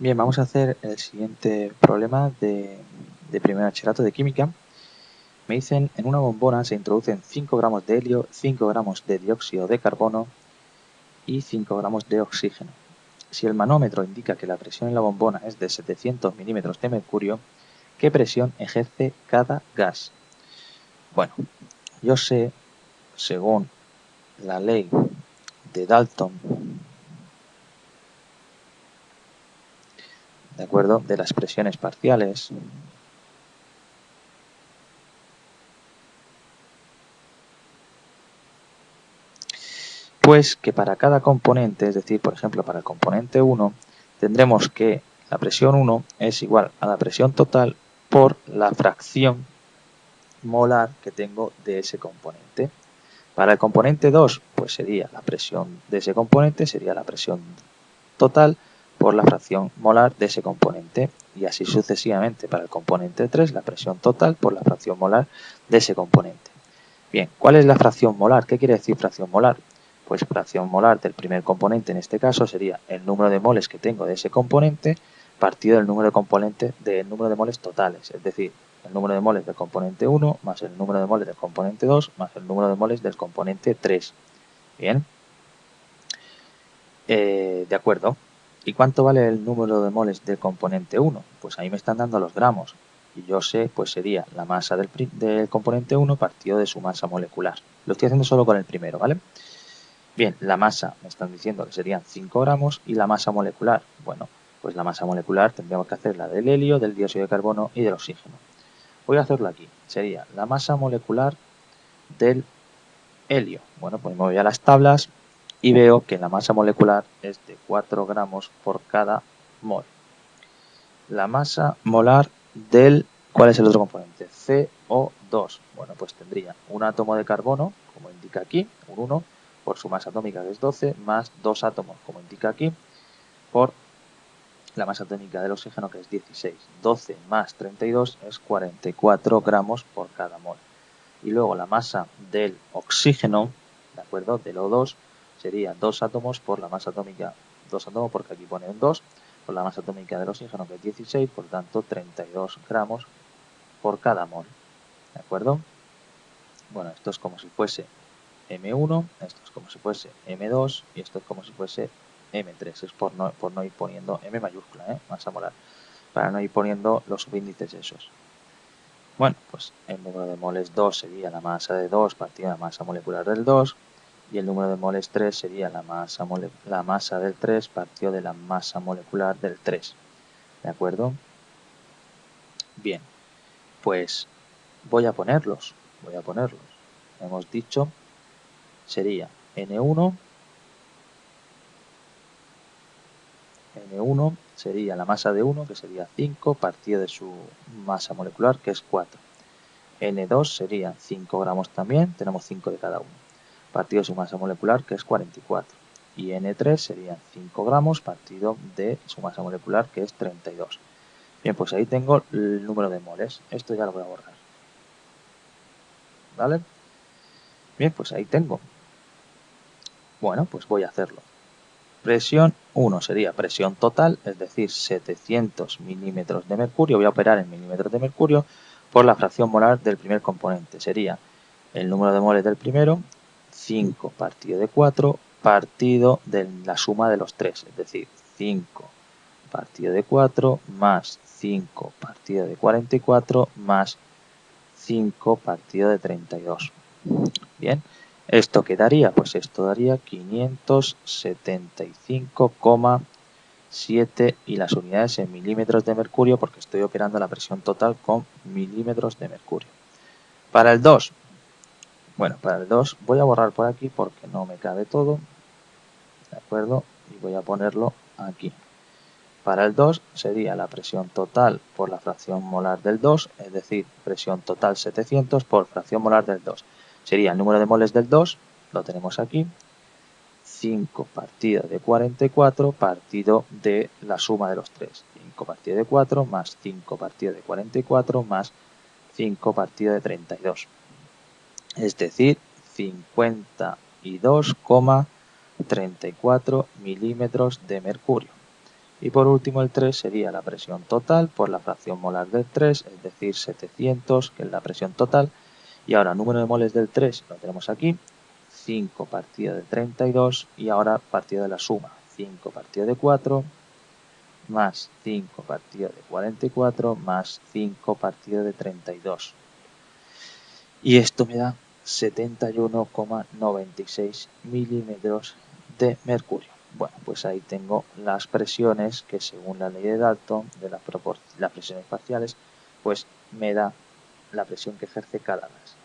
Bien, vamos a hacer el siguiente problema de primer bachillerato de química. Me dicen, en una bombona se introducen 5 gramos de helio, 5 gramos de dióxido de carbono y 5 gramos de oxígeno. Si el manómetro indica que la presión en la bombona es de 700 milímetros de mercurio, ¿qué presión ejerce cada gas? Bueno, yo sé, según la ley de Dalton, ¿de acuerdo?, de las presiones parciales, pues que para cada componente, es decir, por ejemplo, para el componente 1, tendremos que la presión 1 es igual a la presión total por la fracción molar que tengo de ese componente. Para el componente 2, pues sería la presión de ese componente, sería la presión total por la fracción molar de ese componente. Y así sucesivamente para el componente 3, la presión total por la fracción molar de ese componente. Bien, ¿cuál es la fracción molar? ¿Qué quiere decir fracción molar? Pues fracción molar del primer componente en este caso sería el número de moles que tengo de ese componente partido del número de moles totales, es decir, el número de moles del componente 1 más el número de moles del componente 2 más el número de moles del componente 3. Bien, de acuerdo. ¿Y cuánto vale el número de moles del componente 1? Pues ahí me están dando los gramos. Y yo sé, pues sería la masa del componente 1 partido de su masa molecular. Lo estoy haciendo solo con el primero, ¿vale? Bien, la masa me están diciendo que serían 5 gramos y la masa molecular. Bueno, pues la masa molecular tendríamos que hacer la del helio, del dióxido de carbono y del oxígeno. Voy a hacerlo aquí. Sería la masa molecular del helio. Bueno, pues me voy a las tablas y veo que la masa molecular es de 4 gramos por cada mol. La masa molar del... ¿Cuál es el otro componente? CO2. Bueno, pues tendría un átomo de carbono, como indica aquí, un 1, por su masa atómica que es 12, más 2 átomos, como indica aquí, por la masa atómica del oxígeno que es 16. 12 más 32 es 44 gramos por cada mol. Y luego la masa del oxígeno, ¿de acuerdo?, del O2, sería 2 átomos por la masa atómica, 2 átomos porque aquí pone un 2, por la masa atómica del oxígeno que es 16, por tanto 32 gramos por cada mol, ¿de acuerdo? Bueno, esto es como si fuese M1, esto es como si fuese M2 y esto es como si fuese M3, es por no ir poniendo M mayúscula, masa molar, para no ir poniendo los subíndices esos. Bueno, pues el número de moles 2 sería la masa de 2 partido de la masa molecular del 2 y el número de moles 3 sería la masa del 3 partido de la masa molecular del 3. ¿De acuerdo? Bien, pues voy a ponerlos. Hemos dicho, sería N1 sería la masa de 1, que sería 5, partido de su masa molecular, que es 4. N2 serían 5 gramos también, tenemos 5 de cada uno, partido de su masa molecular, que es 44. Y N3 serían 5 gramos partido de su masa molecular, que es 32. Bien, pues ahí tengo el número de moles. Esto ya lo voy a borrar. ¿Vale? Bien, pues ahí tengo. Bueno, pues voy a hacerlo. Presión 1 sería presión total, es decir, 700 milímetros de mercurio. Voy a operar en milímetros de mercurio por la fracción molar del primer componente. Sería el número de moles del primero, 5 partido de 4 partido de la suma de los 3, es decir, 5 partido de 4 más 5 partido de 44 más 5 partido de 32. Bien, ¿esto qué daría? Pues esto daría 575,7 y las unidades en milímetros de mercurio porque estoy operando la presión total con milímetros de mercurio. Para el 2, bueno, para el 2 voy a borrar por aquí porque no me cabe todo, ¿de acuerdo? Y voy a ponerlo aquí. Para el 2 sería la presión total por la fracción molar del 2, es decir, presión total 700 por fracción molar del 2. Sería el número de moles del 2, lo tenemos aquí, 5 partido de 44 partido de la suma de los 3. 5 partido de 4 más 5 partido de 44 más 5 partido de 32. Es decir, 52,34 milímetros de mercurio. Y por último el 3 sería la presión total por la fracción molar del 3, es decir 700, que es la presión total. Y ahora número de moles del 3 lo tenemos aquí, 5 partido de 32 y ahora partido de la suma, 5 partido de 4 más 5 partido de 44 más 5 partido de 32. Y esto me da 71,96 milímetros de mercurio. Bueno, pues ahí tengo las presiones que según la ley de Dalton de las presiones parciales, pues me da la presión que ejerce cada gas.